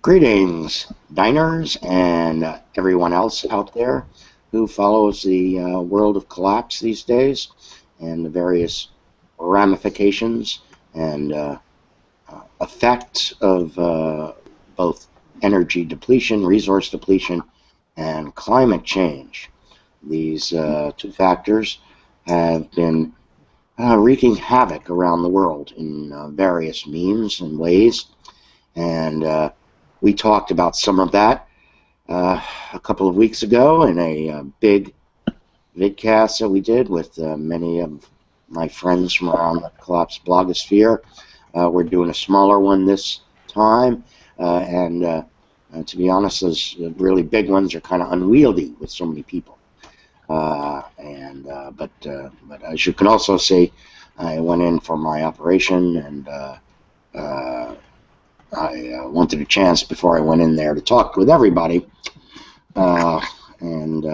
Greetings, diners, and everyone else out there who follows the world of collapse these days and the various ramifications and effects of both energy depletion, resource depletion, and climate change. These two factors have been wreaking havoc around the world in various means and ways, and we talked about some of that a couple of weeks ago in a big vidcast that we did with many of my friends from around the collapse blogosphere. We're doing a smaller one this time, and to be honest, those really big ones are kind of unwieldy with so many people. But as you can also see, I went in for my operation, and I wanted a chance before I went in there to talk with everybody, and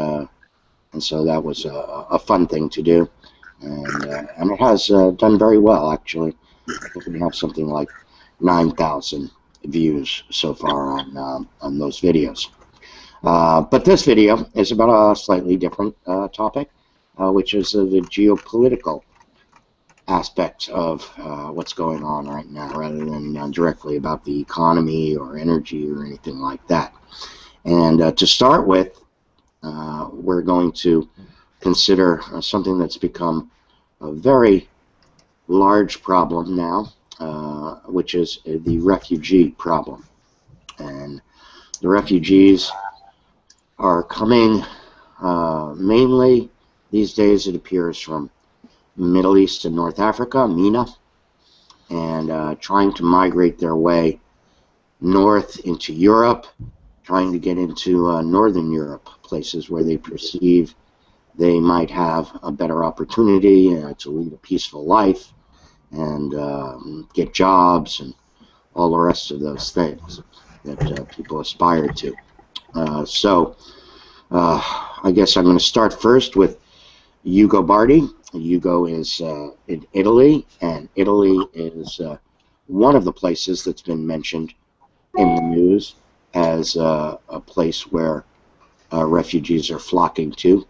so that was a fun thing to do, and it has done very well, actually. I think we have something like 9,000 views so far on those videos. But this video is about a slightly different topic, which is the geopolitical aspects of what's going on right now, rather than directly about the economy or energy or anything like that. And to start with, we're going to consider something that's become a very large problem now, which is the refugee problem. And the refugees are coming mainly these days, it appears, from Middle East and North Africa, MENA, and trying to migrate their way north into Europe, trying to get into Northern Europe, places where they perceive they might have a better opportunity to lead a peaceful life and get jobs and all the rest of those things that people aspire to. So I guess I'm going to start first with Ugo Bardi. Ugo is in Italy, and Italy is one of the places that's been mentioned in the news as a place where refugees are flocking to,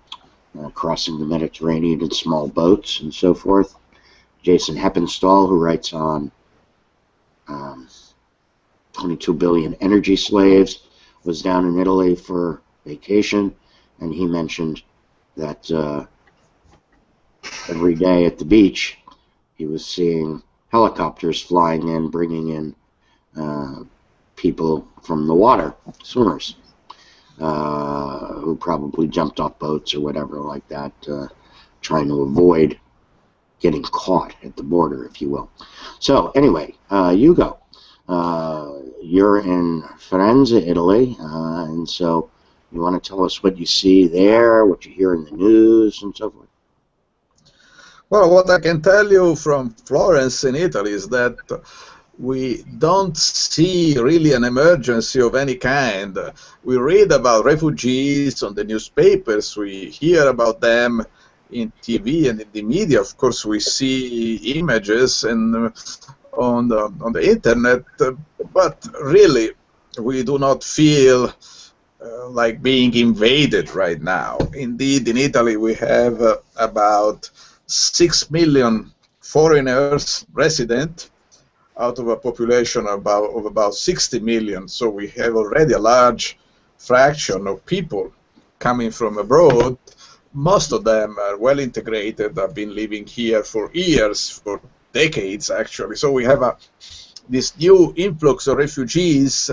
crossing the Mediterranean in small boats and so forth. Jason Heppenstall, who writes on 22 billion energy slaves, was down in Italy for vacation, and he mentioned that every day at the beach he was seeing helicopters flying in, bringing in people from the water, swimmers, who probably jumped off boats or whatever like that, trying to avoid getting caught at the border, if you will. So anyway, Ugo, you're in Firenze, Italy, and so you want to tell us what you see there, what you hear in the news, and so forth? Well, what I can tell you from Florence in Italy is that we don't see really an emergency of any kind. We read about refugees on the newspapers, we hear about them in TV and in the media. Of course, we see images and on the internet, but really we do not feel like being invaded right now. Indeed, in Italy we have about 6 million foreigners resident out of a population of about 60 million. So we have already a large fraction of people coming from abroad. Most of them are well integrated, have been living here for years, for decades actually. So we have this new influx of refugees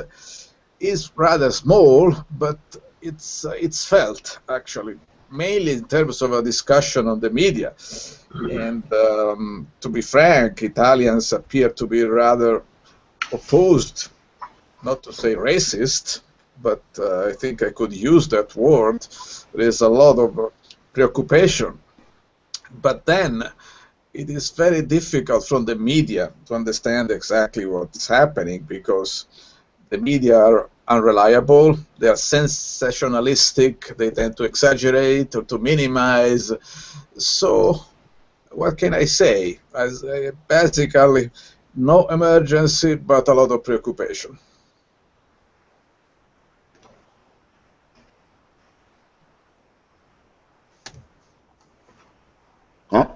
is rather small, but it's felt actually, mainly in terms of a discussion on the media. And to be frank, Italians appear to be rather opposed, not to say racist, but I think I could use that word. There is a lot of preoccupation. But then it is very difficult from the media to understand exactly what's happening, because the media are unreliable, they are sensationalistic, they tend to exaggerate or to minimize. So what can I say? Basically, no emergency, but a lot of preoccupation.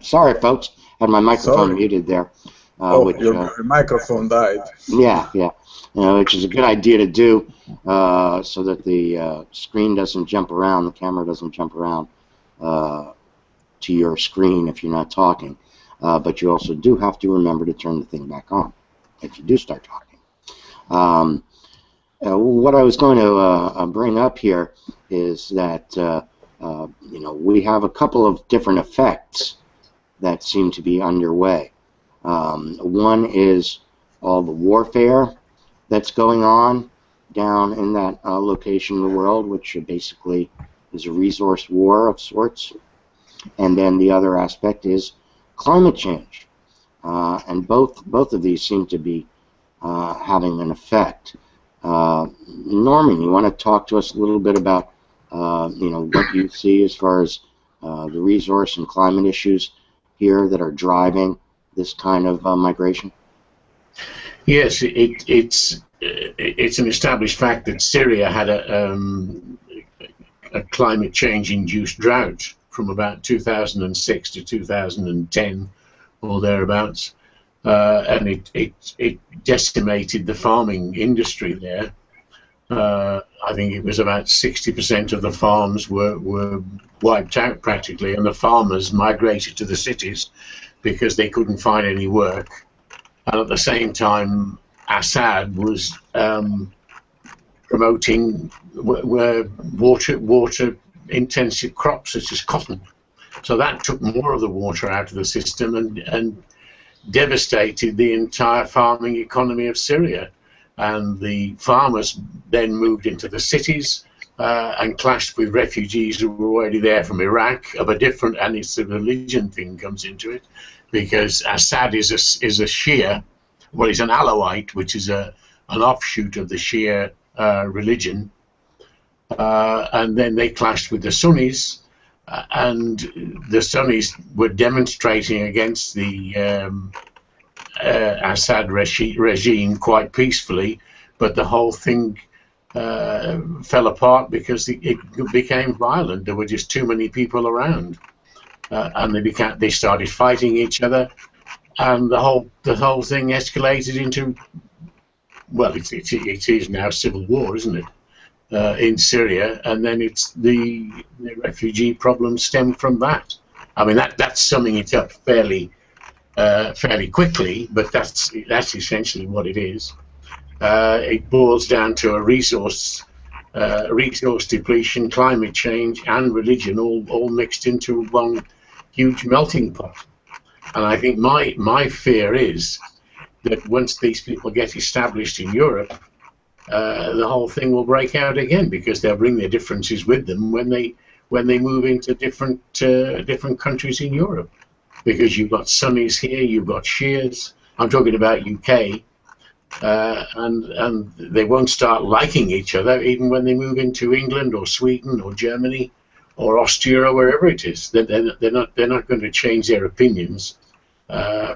Sorry, folks. Had my microphone Sorry. muted there. Oh, Which, your microphone died. yeah. Which is a good idea to do, so that the screen doesn't jump around, the camera doesn't jump around to your screen if you're not talking. But you also do have to remember to turn the thing back on if you do start talking. What I was going to bring up here is that we have a couple of different effects that seem to be underway. One is all the warfare that's going on down in that location in the world, which basically is a resource war of sorts. And then the other aspect is climate change. And both of these seem to be having an effect. Norman, you want to talk to us a little bit about what you see as far as the resource and climate issues here that are driving this kind of migration? Yes, it's an established fact that Syria had a climate change-induced drought from about 2006 to 2010 or thereabouts, and it decimated the farming industry there. I think it was about 60% of the farms were wiped out practically, and the farmers migrated to the cities because they couldn't find any work. And at the same time, Assad was promoting water-intensive crops such as cotton. So that took more of the water out of the system and devastated the entire farming economy of Syria. And the farmers then moved into the cities and clashed with refugees who were already there from Iraq of a different, and it's the religion thing comes into it, because Assad is a Shia, well, he's an Alawite, which is an offshoot of the Shia religion, and then they clashed with the Sunnis, and the Sunnis were demonstrating against the Assad regime quite peacefully, but the whole thing fell apart because it became violent. There were just too many people around, and they started fighting each other, and the whole thing escalated into, well, it is now civil war, isn't it, in Syria, and then it's the refugee problem stemmed from that. I mean, that's summing it up fairly quickly, but that's essentially what it is. It boils down to a resource depletion, climate change, and religion all mixed into one huge melting pot. And I think my fear is that once these people get established in Europe, the whole thing will break out again, because they'll bring their differences with them when they move into different countries in Europe. Because you've got Sunnis here, you've got Shias. I'm talking about UK, and they won't start liking each other even when they move into England or Sweden or Germany or Austria or wherever it is. They're not going to change their opinions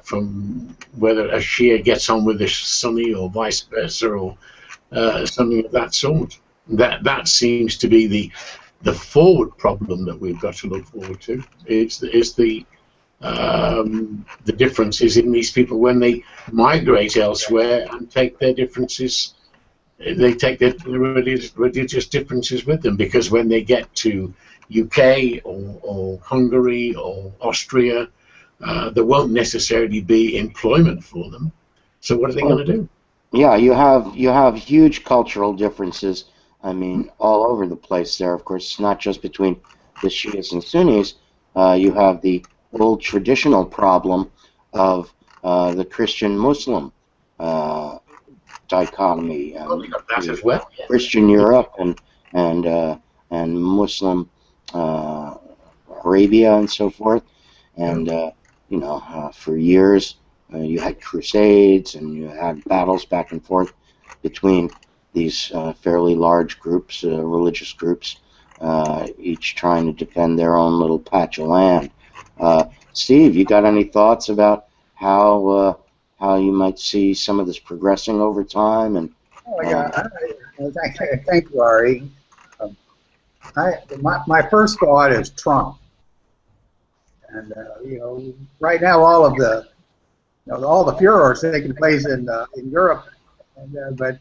from whether a Shia gets on with a Sunni or vice versa, or something of that sort. That seems to be the forward problem that we've got to look forward to. Is the differences in these people when they migrate elsewhere and take their differences. They take their religious differences with them, because when they get to UK or Hungary or Austria, there won't necessarily be employment for them. So what are they going to do? Yeah, you have huge cultural differences. I mean, all over the place there. Of course, it's not just between the Shias and Sunnis. You have the old traditional problem of the Christian-Muslim dichotomy. That as well. Christian Europe and Muslim Arabia and so forth. And for years you had crusades and you had battles back and forth between these fairly large groups, religious groups, each trying to defend their own little patch of land. Steve, you got any thoughts about how you might see some of this progressing over time? And thank you, Ari. My first thought is Trump. And right now all of the all the furor is taking place in Europe, but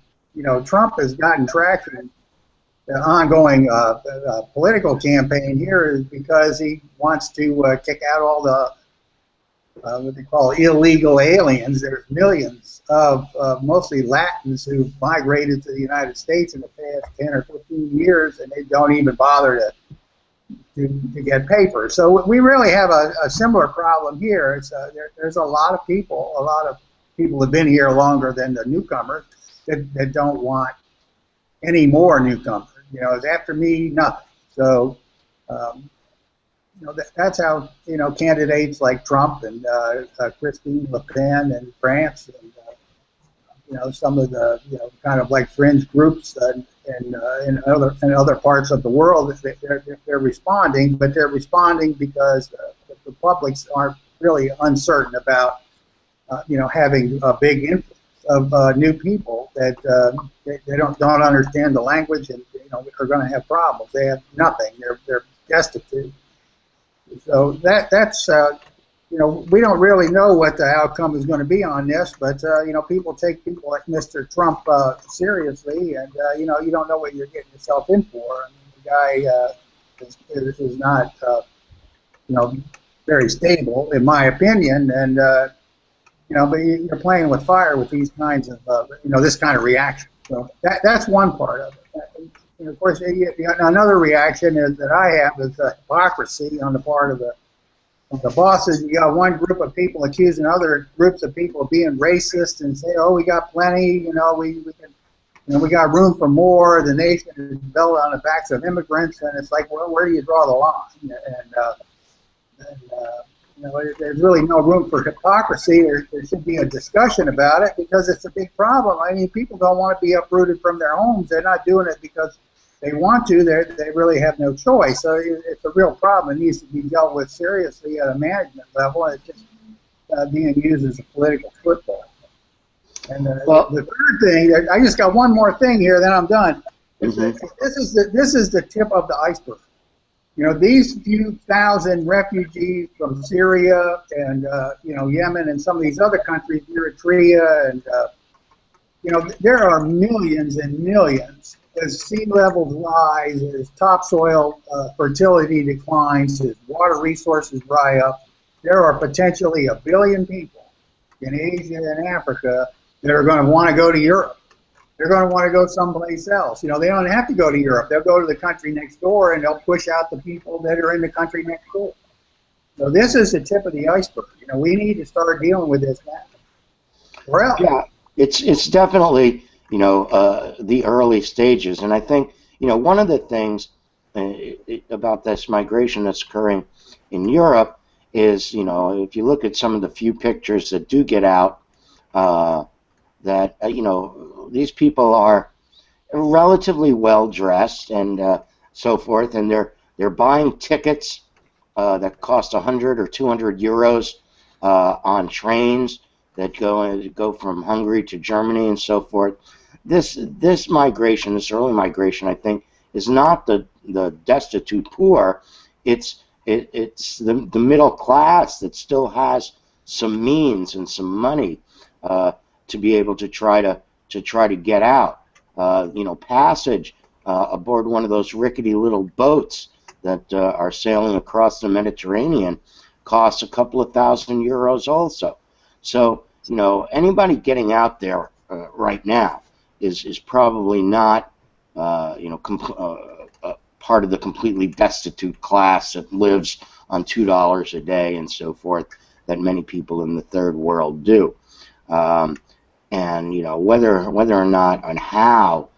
Trump has gotten traction. The ongoing political campaign here is because he wants to kick out all the what they call illegal aliens. There's millions of mostly Latins who've migrated to the United States in the past 10 or 15 years, and they don't even bother to get papers. So we really have a similar problem here. It's there's a lot of people have been here longer than the newcomers that don't want any more newcomers. It's after me, nothing. So that's how candidates like Trump and Christine Le Pen in France and some of the kind of like fringe groups in other parts of the world, they're responding, but they're responding because the publics aren't really uncertain about having a big influence of new people that they don't understand the language and are going to have problems. They have nothing. They're destitute. So that's we don't really know what the outcome is going to be on this, but people take people like Mr. Trump seriously, and you don't know what you're getting yourself in for. I mean, the guy is not very stable, in my opinion, and but you're playing with fire with these kinds of this kind of reaction. So that's one part of it. And of course, another reaction that I have is hypocrisy on the part of the bosses. You got one group of people accusing other groups of people of being racist and say, "Oh, we got plenty. We got room for more. The nation is built on the backs of immigrants." And it's like, well, where do you draw the line? There's really no room for hypocrisy. There should be a discussion about it because it's a big problem. I mean, people don't want to be uprooted from their homes. They're not doing it because they want to. They really have no choice. So it's a real problem. It needs to be dealt with seriously at a management level. It's just being used as a political football. And the third thing, I just got one more thing here, then I'm done. Mm-hmm. This is the tip of the iceberg. These few thousand refugees from Syria and Yemen and some of these other countries, Eritrea, and there are millions and millions. As sea levels rise, as topsoil fertility declines, as water resources dry up, there are potentially 1 billion people in Asia and Africa that are going to want to go to Europe. They're going to want to go someplace else. They don't have to go to Europe. They'll go to the country next door, and they'll push out the people that are in the country next door. So this is the tip of the iceberg. We need to start dealing with this now. Well, yeah, it's definitely the early stages, and I think one of the things about this migration that's occurring in Europe is if you look at some of the few pictures that do get out, that these people are relatively well dressed and so forth, and they're buying tickets that cost 100 or 200 euros on trains that go from Hungary to Germany and so forth. This migration, this early migration, I think, is not the destitute poor. It's the middle class that still has some means and some money to be able to try to get out. Passage aboard one of those rickety little boats that are sailing across the Mediterranean costs a couple of €1,000 also. So anybody getting out there right now is probably not part of the completely destitute class that lives on $2 a day and so forth that many people in the third world do. And whether or not and how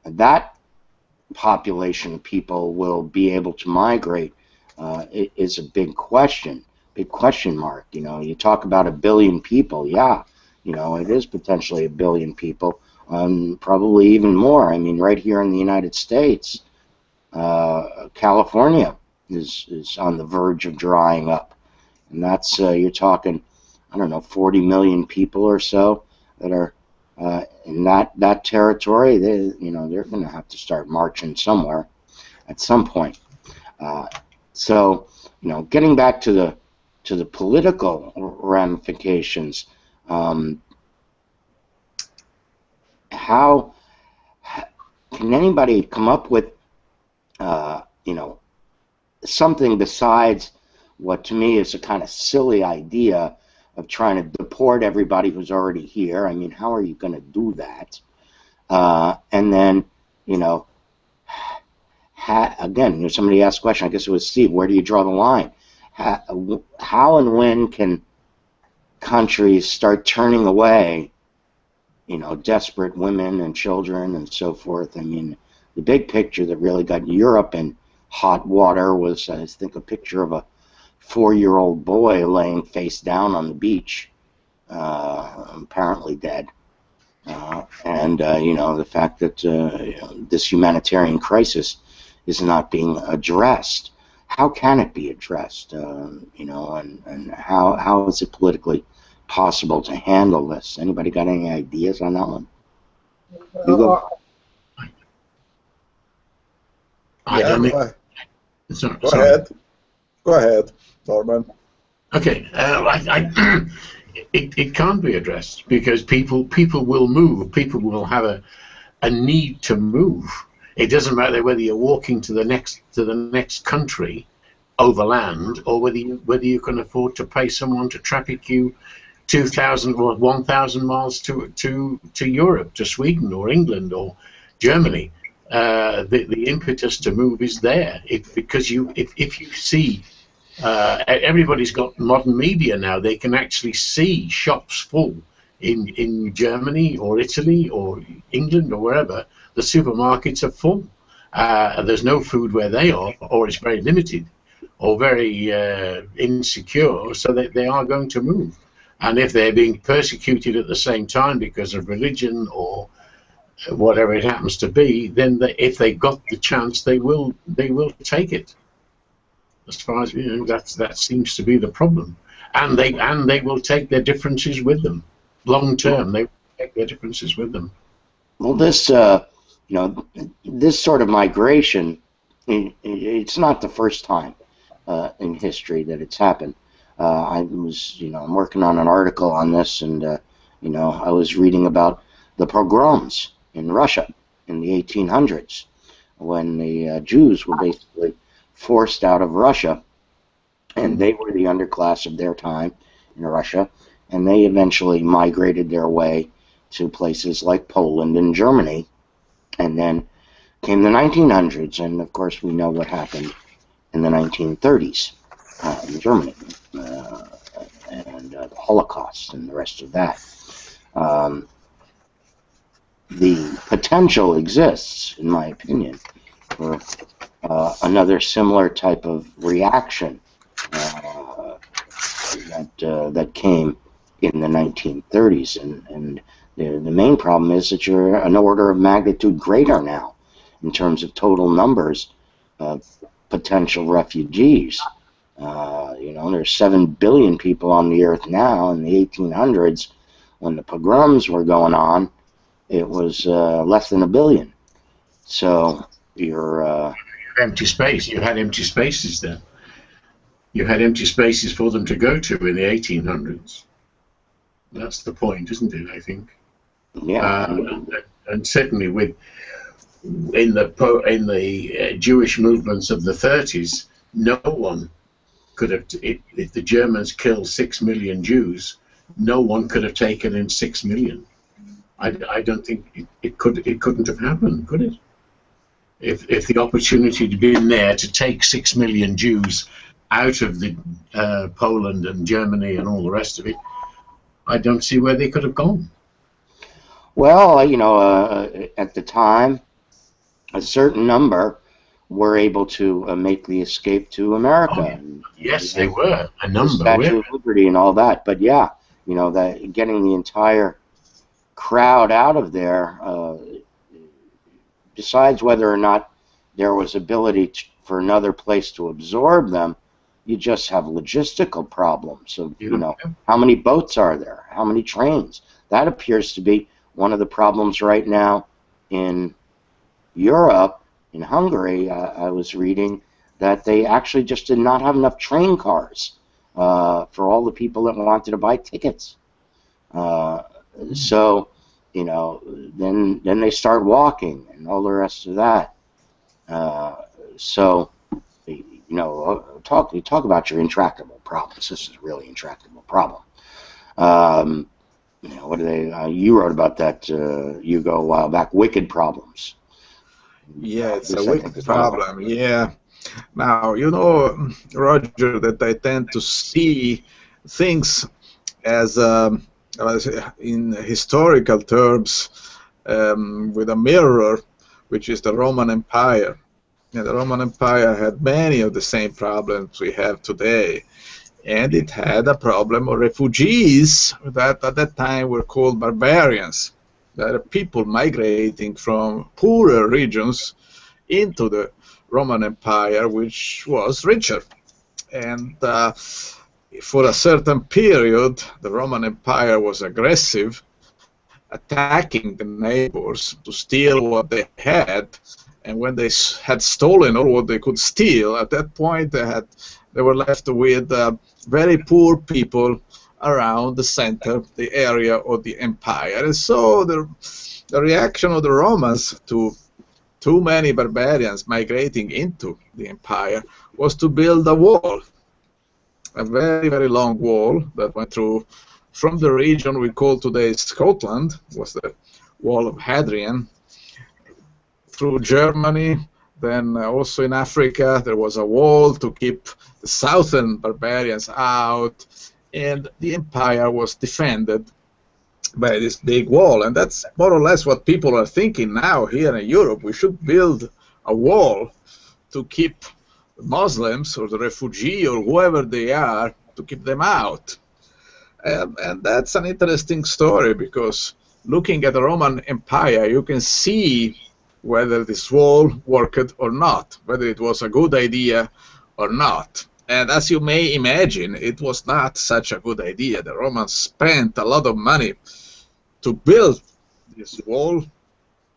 that population of people will be able to migrate is a big question mark. You talk about 1 billion people, yeah, it is potentially 1 billion people, probably even more. I mean, right here in the United States, California is on the verge of drying up, and that's you're talking, I don't know, 40 million people or so that are in that territory. They're going to have to start marching somewhere at some point. So getting back to to the political ramifications. How can anybody come up with, something besides what to me is a kind of silly idea of trying to deport everybody who's already here? I mean, how are you going to do that? And then, again, somebody asked a question, I guess it was Steve, where do you draw the line? How and when can countries start turning away, desperate women and children and so forth? I mean, the big picture that really got Europe in hot water was, I think, a picture of a 4-year-old boy laying face down on the beach, apparently dead. And the fact that this humanitarian crisis is not being addressed. How can it be addressed? And how is it politically possible to handle this? Anybody got any ideas on that one? Yeah, go ahead. Go ahead, Norman. Okay, it can't be addressed because people will move. People will have a need to move. It doesn't matter whether you're walking to the next country overland, or whether you can afford to pay someone to traffic you 2,000 or 1,000 miles to Europe, to Sweden or England or Germany. The impetus to move is there. Because if you see, everybody's got modern media now. They can actually see shops full in Germany or Italy or England or wherever. The supermarkets are full. There's no food where they are, or it's very limited, or very insecure, so that they are going to move. And if they're being persecuted at the same time because of religion or whatever it happens to be, then if they got the chance, they will take it. As far as that seems to be the problem, and they will take their differences with them. Long term, they will take their differences with them. Well, this this sort of migration, it's not the first time in history that it's happened. I'm working on an article on this, and I was reading about the pogroms in Russia in the 1800s, when the Jews were basically forced out of Russia, and they were the underclass of their time in Russia, and they eventually migrated their way to places like Poland and Germany, and then came the 1900s, and of course we know what happened in the 1930s in Germany, and the Holocaust and the rest of that. The potential exists, in my opinion, for another similar type of reaction that came in the 1930s, and the main problem is that you're an order of magnitude greater now in terms of total numbers of potential refugees. There's 7 billion people on the earth now. In the 1800s, when the pogroms were going on, it was less than 1 billion. So you're empty space. You had empty spaces then. You had empty spaces for them to go to in the 1800s. That's the point, isn't it? I think. Yeah. And certainly in the Jewish movements of the 30s, no one could have. If the Germans killed 6 million Jews, no one could have taken in 6 million. I don't think it couldn't have happened, could it? If the opportunity had been there to take 6 million Jews out of the Poland and Germany and all the rest of it, I don't see where they could have gone. Well, at the time, a certain number were able to make the escape to America. Oh, and, yes, they were a number. The Statue of Liberty and all that. But yeah, that getting the entire crowd out of there, besides whether or not there was ability for another place to absorb them, you just have logistical problems. So, how many boats are there? How many trains? That appears to be one of the problems right now in Europe. In Hungary, I was reading that they actually just did not have enough train cars for all the people that wanted to buy tickets. So, then they start walking and all the rest of that. So, talk about your intractable problems. This is a really intractable problem. What do they? You wrote about that, Hugo, a while back. Wicked problems. Yeah, it's a wicked problem. Yeah. Now, Roger, that I tend to see things as in historical terms with a mirror, which is the Roman Empire. And the Roman Empire had many of the same problems we have today. And it had a problem of refugees that at that time were called barbarians. That are people migrating from poorer regions into the Roman Empire, which was richer. And for a certain period, the Roman Empire was aggressive, attacking the neighbors to steal what they had. And when they had stolen all what they could steal, at that point they were left with very poor people around the center, the area of the empire. And so the reaction of the Romans to too many barbarians migrating into the empire was to build a wall, a very, very long wall that went through from the region we call today Scotland, was the wall of Hadrian, through Germany. Then also in Africa there was a wall to keep the southern barbarians out, and the empire was defended by this big wall. And that's more or less what people are thinking now here in Europe. We should build a wall to keep the Muslims or the refugee or whoever they are, to keep them out. And that's an interesting story, because looking at the Roman Empire, you can see whether this wall worked or not, whether it was a good idea or not. And as you may imagine, it was not such a good idea. The Romans spent a lot of money to build this wall,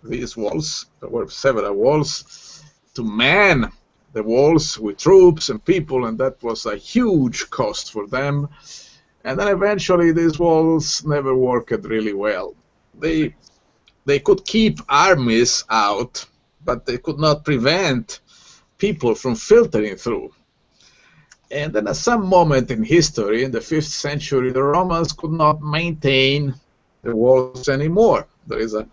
these walls. There were several walls, to man the walls with troops and people, and that was a huge cost for them. And then eventually these walls never worked really well. They could keep armies out, but they could not prevent people from filtering through. And then at some moment in history, in the 5th century, the Romans could not maintain the walls anymore. There is a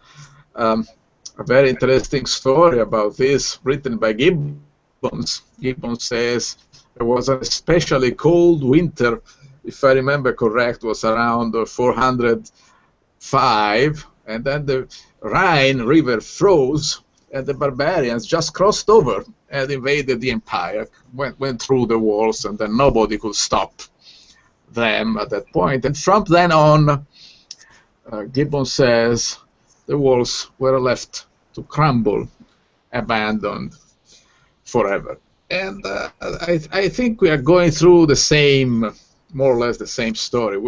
very interesting story about this written by Gibbons. Gibbons says there was an especially cold winter, if I remember correct, was around 405, and then the Rhine River froze, and the barbarians just crossed over and invaded the empire, went through the walls, and then nobody could stop them at that point. And from then on, Gibbons says, the walls were left to crumble, abandoned forever. And I think we are going through the same, more or less the same story.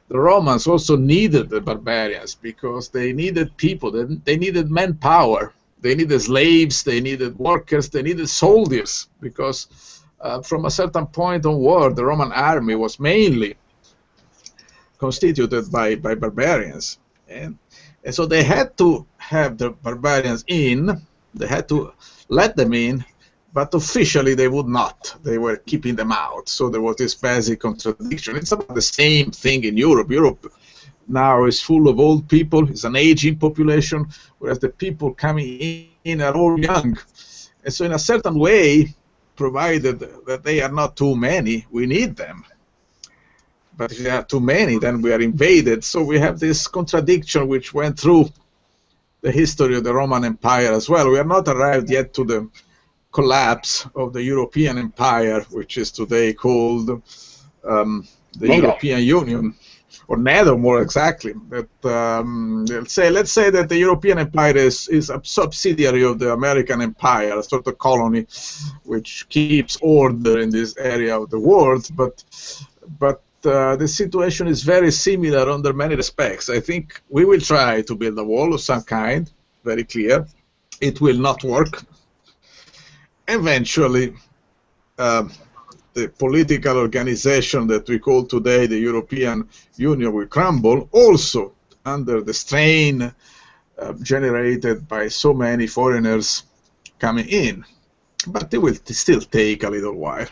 The Romans also needed the barbarians because they needed people, they needed manpower, they needed slaves, they needed workers, they needed soldiers, because from a certain point onward, the Roman army was mainly constituted by barbarians. And so they had to have the barbarians in, they had to let them in, but officially they would not. They were keeping them out. So there was this basic contradiction. It's about the same thing in Europe. Europe now is full of old people. It's an aging population, whereas the people coming in are all young. And so in a certain way, provided that they are not too many, we need them. But if there are too many, then we are invaded. So we have this contradiction which went through the history of the Roman Empire as well. We are not arrived yet to the collapse of the European Empire, which is today called the European Union, or NATO more exactly. But let's say that the European Empire is a subsidiary of the American Empire, a sort of colony which keeps order in this area of the world. But the situation is very similar under many respects. I think we will try to build a wall of some kind, very clear. It will not work. Eventually, the political organization that we call today the European Union will crumble, also under the strain generated by so many foreigners coming in. But it will still take a little while.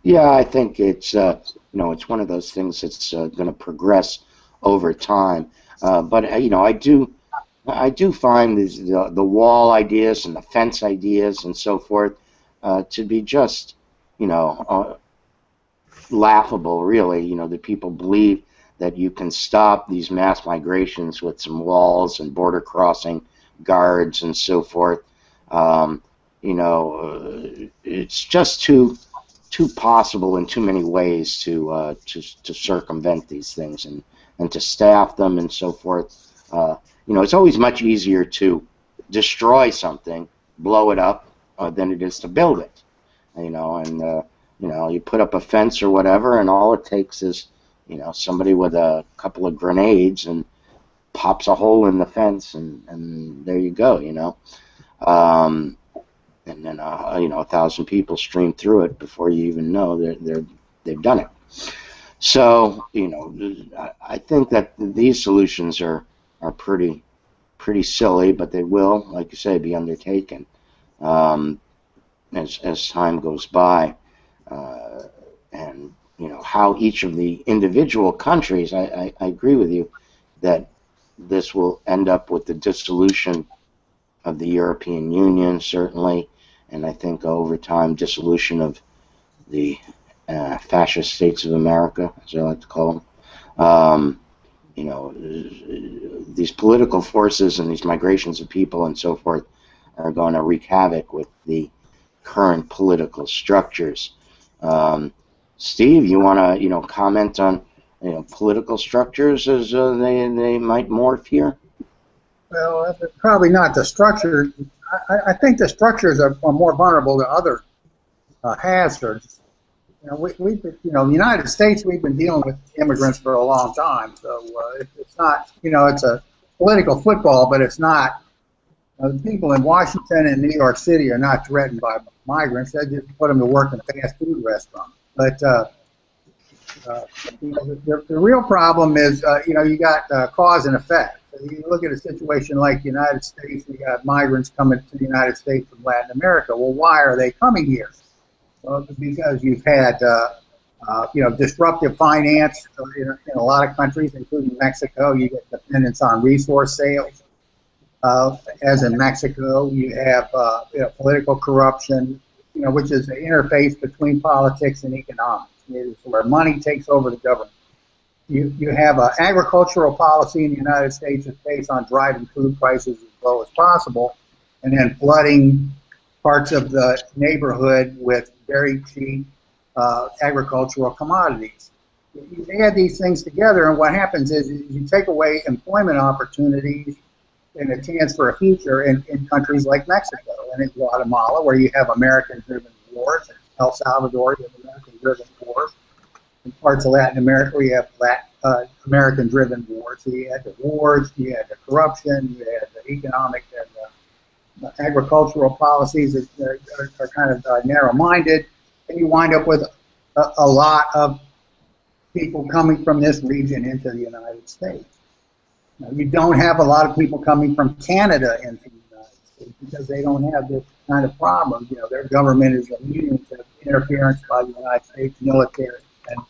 Yeah, I think it's it's one of those things that's going to progress over time. But I do find the wall ideas and the fence ideas and so forth to be just laughable, really. That people believe that you can stop these mass migrations with some walls and border crossing guards and so forth. It's just too possible in too many ways to circumvent these things and to staff them and so forth. It's always much easier to destroy something, blow it up, than it is to build it. You put up a fence or whatever, and all it takes is somebody with a couple of grenades and pops a hole in the fence, and there you go. And then 1,000 people stream through it before you even know they've done it. So I think that these solutions are pretty silly, but they will, like you say, be undertaken as time goes by, and how each of the individual countries. I agree with you that this will end up with the dissolution of the European Union, certainly. And I think over time, dissolution of the fascist states of America, as I like to call them. These political forces and these migrations of people and so forth are going to wreak havoc with the current political structures. Steve, you want to comment on political structures as they might morph here? Well, probably not the structure. I think the structures are more vulnerable to other hazards. The United States, we've been dealing with immigrants for a long time, so it's not, it's a political football, but it's not. The people in Washington and New York City are not threatened by migrants. They just put them to work in fast food restaurants. But the real problem is, you got cause and effect. So you look at a situation like the United States, we got migrants coming to the United States from Latin America. Well, why are they coming here? Well, because you've had, disruptive finance in a lot of countries, including Mexico. You get dependence on resource sales. As in Mexico, you have political corruption, which is the interface between politics and economics. It's where money takes over the government. You have an agricultural policy in the United States that's based on driving food prices as low as possible, and then flooding parts of the neighborhood with very cheap agricultural commodities. You add these things together, and what happens is you take away employment opportunities and a chance for a future in countries like Mexico and in Guatemala, where you have American-driven wars, and El Salvador, you have American-driven wars. In parts of Latin America, where you have American-driven wars. So you had the wars, you had the corruption, you had the economic and agricultural policies that are kind of narrow-minded, and you wind up with a lot of people coming from this region into the United States. Now, you don't have a lot of people coming from Canada into the United States because they don't have this kind of problem. Their government is immune to interference by the United States military. And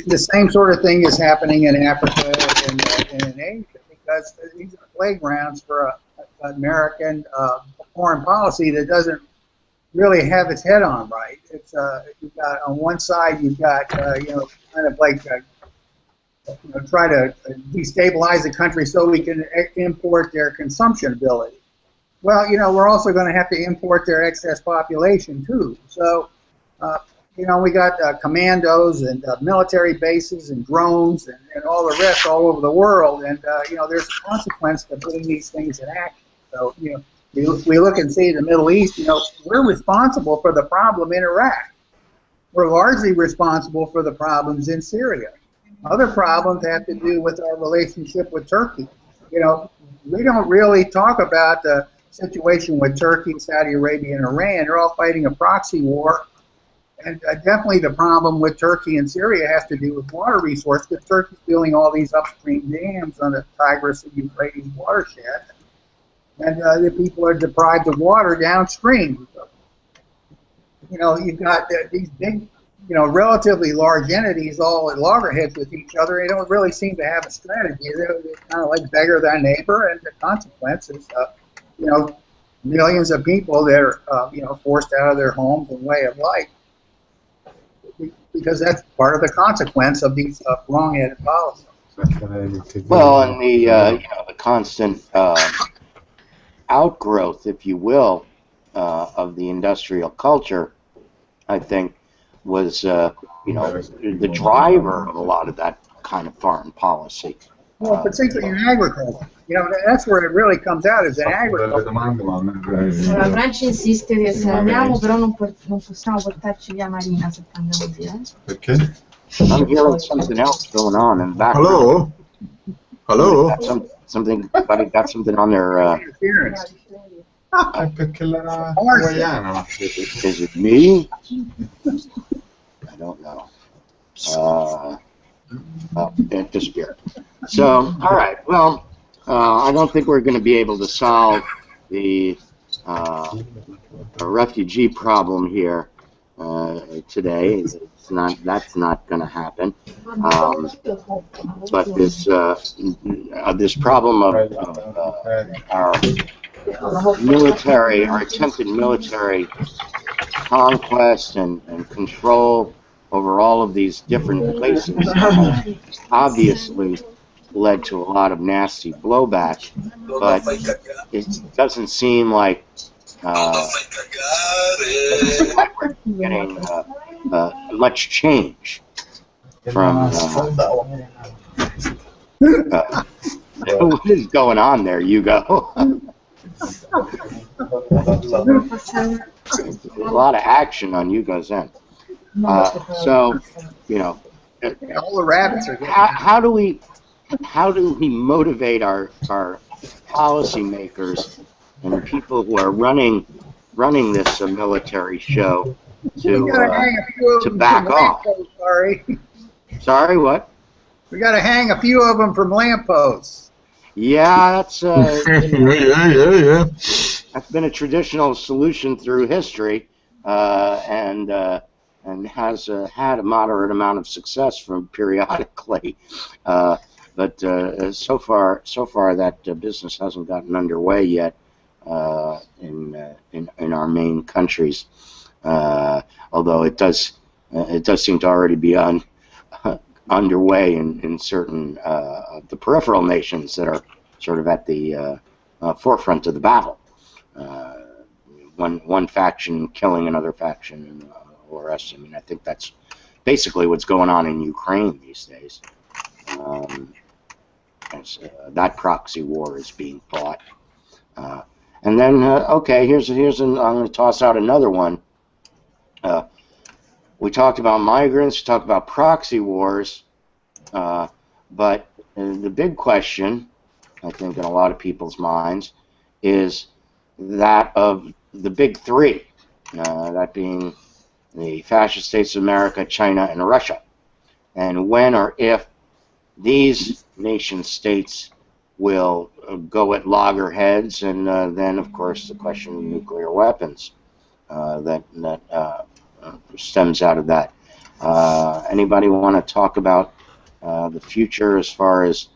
the same sort of thing is happening in Africa and in Asia, because these are playgrounds for an American foreign policy that doesn't really have its head on right. It's you've got on one side you've got kind of like try to destabilize the country so we can import their consumption ability. Well, we're also going to have to import their excess population too. So, we got commandos and military bases and drones and all the rest all over the world, and there's a consequence to putting these things in action. So, we look and see the Middle East. We're responsible for the problem in Iraq. We're largely responsible for the problems in Syria. Other problems have to do with our relationship with Turkey. We don't really talk about the situation with Turkey, Saudi Arabia, and Iran. They're all fighting a proxy war. And definitely the problem with Turkey and Syria has to do with water resource, because Turkey's building all these upstream dams on the Tigris and Euphrates watershed. And the people are deprived of water downstream. You know, you've got these big, you know, relatively large entities all at loggerheads with each other. They don't really seem to have a strategy. They're kind of like beggar thy neighbor, and the consequence is, you know, millions of people that are, you know, forced out of their homes and way of life. Because that's part of the consequence of these wrong-headed policies. Well, and the you know, the constant outgrowth, if you will, of the industrial culture, I think, was you know, the driver of a lot of that kind of foreign policy. Well, particularly in agriculture. You know, that's where it really comes out, is in agriculture. La Francia insiste che se andiamo, però non possiamo portarci via Marina se andiamo via. Perché? I'm hearing something else going on in the background. Hello? Something, somebody got something on their. Interference. Perché la hawaiana. Is it me? I don't know. It disappeared. So, all right. Well, I don't think we're going to be able to solve the refugee problem here today. It's not. That's not going to happen. But this problem of our military, our attempted military conquest and control over all of these different places obviously led to a lot of nasty blowback, but it doesn't seem like we're getting much change from what is going on there, Hugo? A lot of action on Hugo's end. So, you know, All the rabbits are how do we motivate our policymakers and people who are running this military show to back off? Sorry, what? We got to hang a few of them from lampposts. Yeah, that's Yeah. that's been a traditional solution through history, and has had a moderate amount of success from periodically, but so far that business hasn't gotten underway yet in our main countries. Although it does seem to already be underway in certain of the peripheral nations that are sort of at the forefront of the battle. One faction killing another faction, or else. I mean, I think that's basically what's going on in Ukraine these days. That proxy war is being fought. And then, okay, I'm going to toss out another one. We talked about migrants, we talked about proxy wars, but the big question, I think, in a lot of people's minds, is that of the big three, that being the fascist states of America, China, and Russia. And when or if these nation states will go at loggerheads, and then, of course, the question of nuclear weapons that stems out of that. Anybody want to talk about the future as far as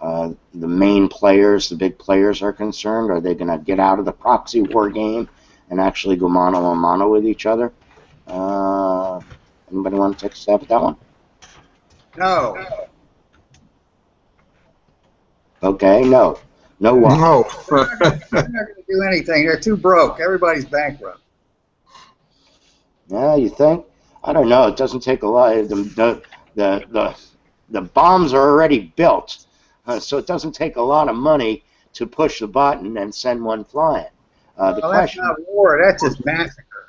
the main players, the big players are concerned? Are they going to get out of the proxy war game and actually go mano a mano with each other? Anybody want to take a stab at that one? No. Okay, no. No what? No. They're not going to do anything. They're too broke. Everybody's bankrupt. Yeah, you think? I don't know. It doesn't take a lot. The bombs are already built, so it doesn't take a lot of money to push the button and send one flying. The question, that's not war. That's just massacre.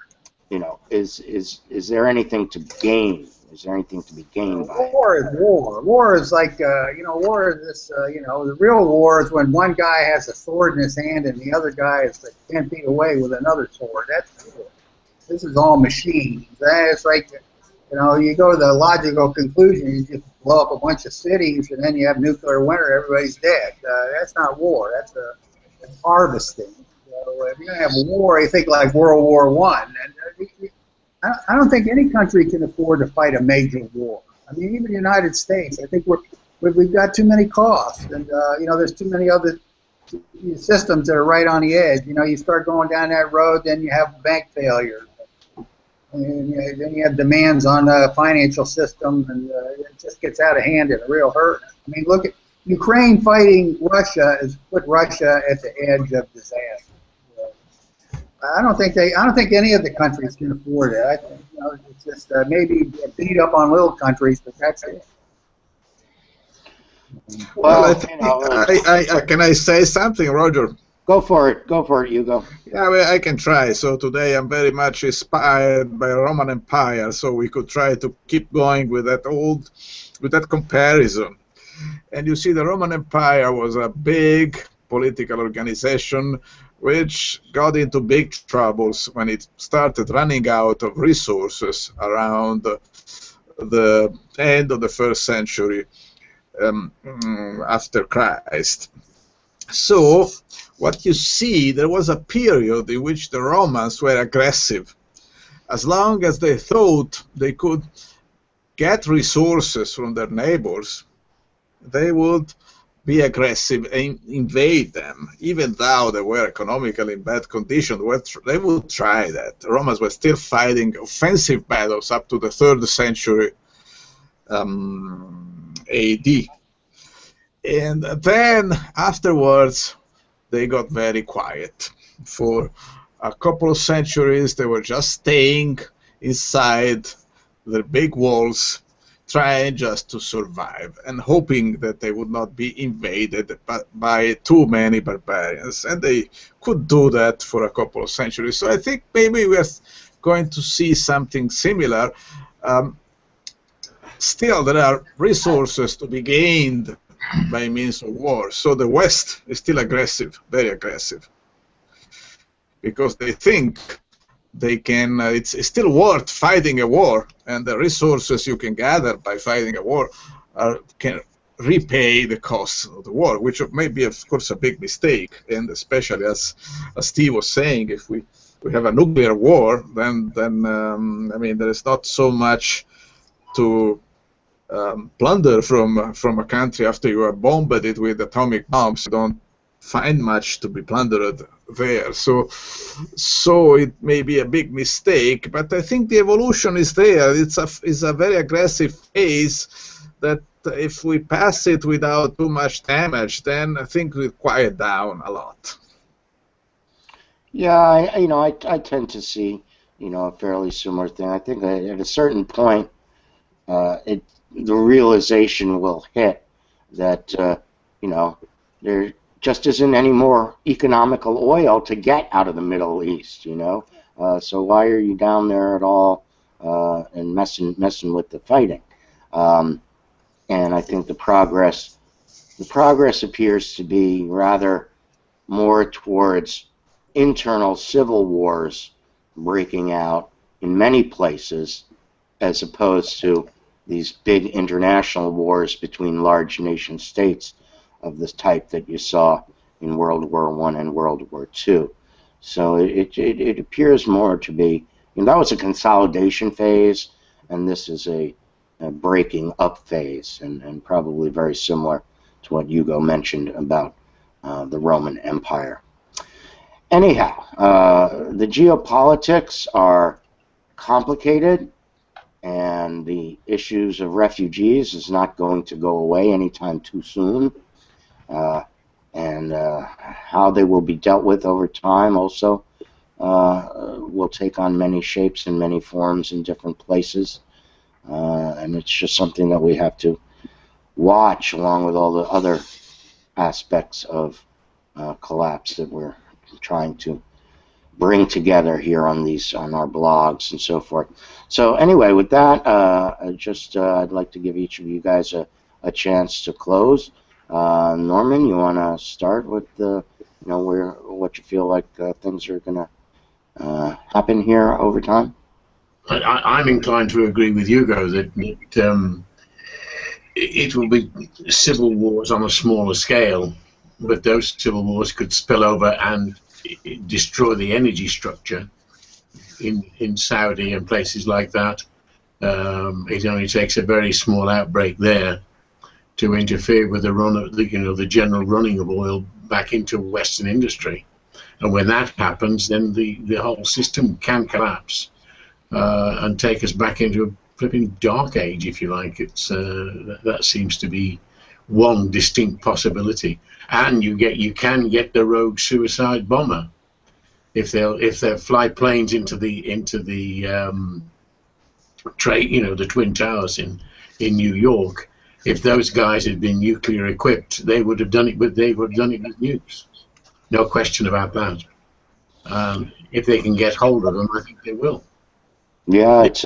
you know, is there anything to gain? Is there anything to be gained by it? War is war. War is like, war is this, the real war is when one guy has a sword in his hand and the other guy is like 10 feet away with another sword. That's war. This is all machines. It's like, you go to the logical conclusion, you just blow up a bunch of cities and then you have nuclear winter, everybody's dead. That's not war. That's harvesting. So if you're going to have a war, you think like World War I. And I don't think any country can afford to fight a major war. I mean, even the United States, I think we've got too many costs. And, there's too many other systems that are right on the edge. You start going down that road, then you have bank failures. And then you have demands on the financial system, and it just gets out of hand in a real hurt. I mean, look at Ukraine fighting Russia has put Russia at the edge of disaster. I don't think any of the countries can afford it. I think it's just maybe beat up on little countries, but that's it. Well, I think can I say something, Roger? Go for it. Go for it, Hugo. Yeah, well, I can try. So today I'm very much inspired by Roman Empire, so we could try to keep going with that comparison. And you see, the Roman Empire was a big political organization which got into big troubles when it started running out of resources around the end of the first century after Christ. So what you see, there was a period in which the Romans were aggressive. As long as they thought they could get resources from their neighbors, they would be aggressive and invade them. Even though they were economically in bad condition, they would try that. The Romans were still fighting offensive battles up to the 3rd century AD. And then afterwards, they got very quiet. For a couple of centuries, they were just staying inside their big walls, trying just to survive and hoping that they would not be invaded by too many barbarians. And they could do that for a couple of centuries. So I think maybe we're going to see something similar. Still, there are resources to be gained by means of war. So the West is still aggressive, very aggressive, because they think they can, it's still worth fighting a war, and the resources you can gather by fighting a war can repay the costs of the war, which may be, of course, a big mistake. And especially, as Steve was saying, if we have a nuclear war, then I mean, there is not so much to plunder from a country after you are bombed it with atomic bombs. You don't find much to be plundered there. So it may be a big mistake, but I think the evolution is there. It's a very aggressive phase that if we pass it without too much damage, then I think we'll quiet down a lot. Yeah, I tend to see, a fairly similar thing. I think at a certain point, the realization will hit that, there just isn't any more economical oil to get out of the Middle East, So why are you down there at all and messing with the fighting? And I think the progress appears to be rather more towards internal civil wars breaking out in many places, as opposed to these big international wars between large nation states of this type that you saw in World War I and World War II. So it appears more to be, that was a consolidation phase, and this is a breaking up phase, and probably very similar to what Hugo mentioned about the Roman Empire. Anyhow, the geopolitics are complicated, and the issues of refugees is not going to go away anytime too soon. And how they will be dealt with over time also will take on many shapes and many forms in different places. And it's just something that we have to watch along with all the other aspects of collapse that we're trying to bring together here on our blogs and so forth. So anyway, with that, I'd like to give each of you guys a chance to close. Norman, you want to start with what you feel like things are going to happen here over time? I'm inclined to agree with Hugo that it will be civil wars on a smaller scale, but those civil wars could spill over and destroy the energy structure in Saudi and places like that. It only takes a very small outbreak there to interfere with the run of the general running of oil back into Western industry, and when that happens, then the whole system can collapse and take us back into a flipping dark age, if you like. It's that seems to be one distinct possibility, and you can get the rogue suicide bomber if they fly planes into the trade, the Twin Towers in New York. If those guys had been nuclear equipped, they would have done it, but they would have done it with nukes. No question about that. If they can get hold of them, I think they will. Yeah, it's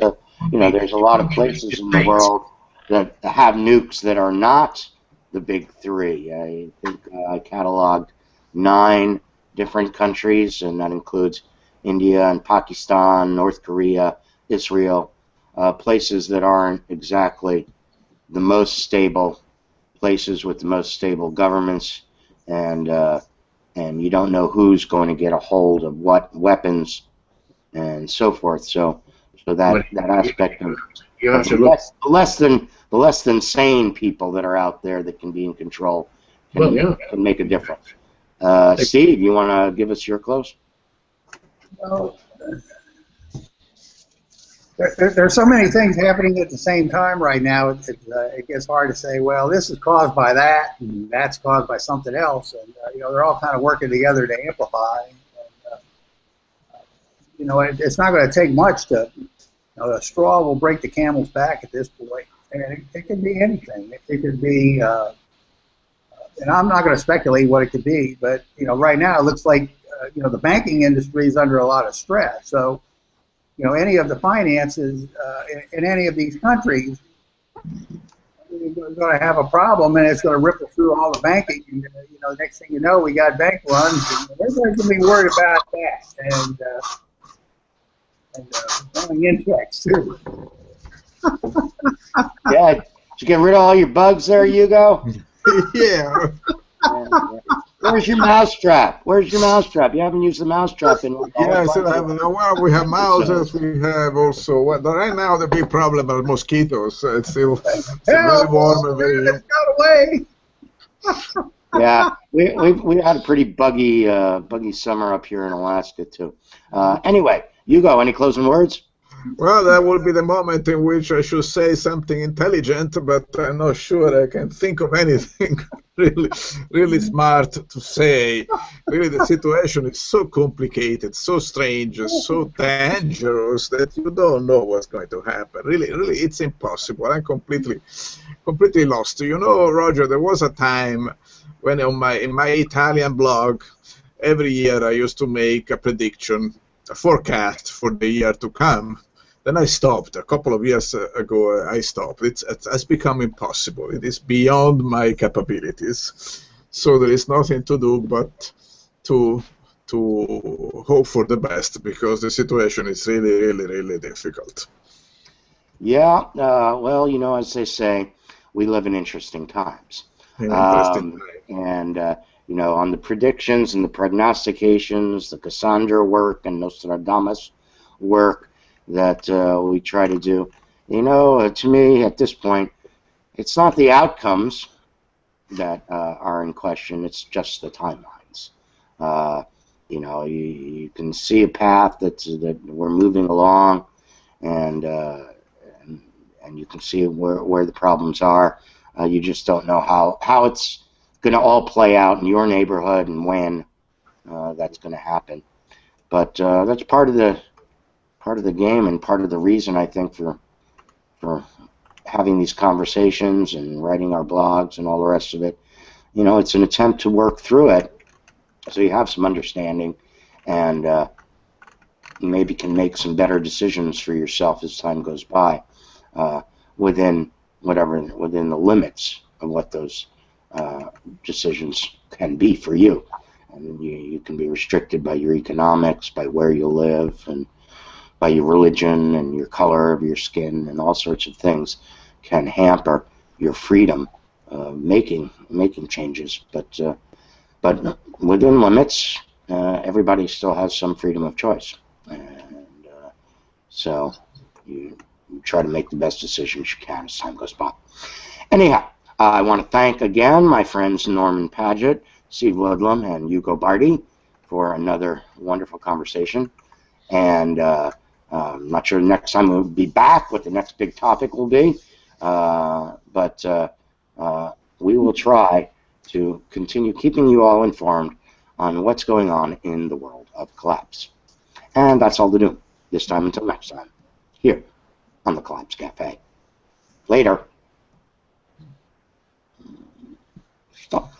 there's a lot of places in the world that have nukes that are not the big three. I think I cataloged 9 different countries, and that includes India and Pakistan, North Korea, Israel, places that aren't exactly the most stable places with the most stable governments, and you don't know who's going to get a hold of what weapons and so forth. So that aspect of the less than sane people that are out there that can be in control can make a difference. Steve, you want to give us your close? Well, there's so many things happening at the same time right now. It gets hard to say, well, this is caused by that, and that's caused by something else, and they're all kind of working together to amplify. And, it's not going to take much to. A straw will break the camel's back at this point, and it can be anything. It could be, and I'm not going to speculate what it could be, but right now it looks like the banking industry is under a lot of stress. So. Any of the finances in any of these countries is going to have a problem, and it's going to ripple through all the banking. And, next thing you know, we got bank runs, and everybody's going to be worried about that, and going in checks too. Yeah, did you get rid of all your bugs there, Hugo? Yeah. Where's your mousetrap? Where's your mousetrap? You haven't used the mousetrap in like Yeah, so we have mouses, we have also, right now the big problem are mosquitoes. It's still very warm and very... It's got away! Yeah, we had a pretty buggy summer up here in Alaska too. Anyway, Hugo, any closing words? Well, that will be the moment in which I should say something intelligent, but I'm not sure I can think of anything really smart to say. Really, the situation is so complicated, so strange, so dangerous that you don't know what's going to happen. Really, it's impossible. I'm completely lost. Roger, there was a time when in my Italian blog, every year I used to make a prediction, a forecast for the year to come. Then I stopped. A couple of years ago, I stopped. It's become impossible. It is beyond my capabilities. So there is nothing to do but to hope for the best, because the situation is really difficult. Yeah, well, as they say, we live in interesting times. And on the predictions and the prognostications, the Cassandra work and Nostradamus work that we try to do, to me at this point, it's not the outcomes that are in question, it's just the timelines. You can see a path that we're moving along, and you can see where the problems are. You just don't know how it's going to all play out in your neighborhood and when that's going to happen. But that's part of the game, and part of the reason, I think, for having these conversations and writing our blogs and all the rest of it. It's an attempt to work through it so you have some understanding, and maybe can make some better decisions for yourself as time goes by, within the limits of what those decisions can be for you. And you can be restricted by your economics, by where you live, and by your religion and your color of your skin, and all sorts of things can hamper your freedom making changes. But within limits, everybody still has some freedom of choice, and so you try to make the best decisions you can as time goes by. Anyhow, I want to thank again my friends Norman Paget, Steve Ludlam, and Yuko Barty for another wonderful conversation. And I'm not sure the next time we'll be back, what the next big topic will be, but we will try to continue keeping you all informed on what's going on in the world of collapse. And that's all to do this time until next time, here on the Collapse Cafe. Later. Stop.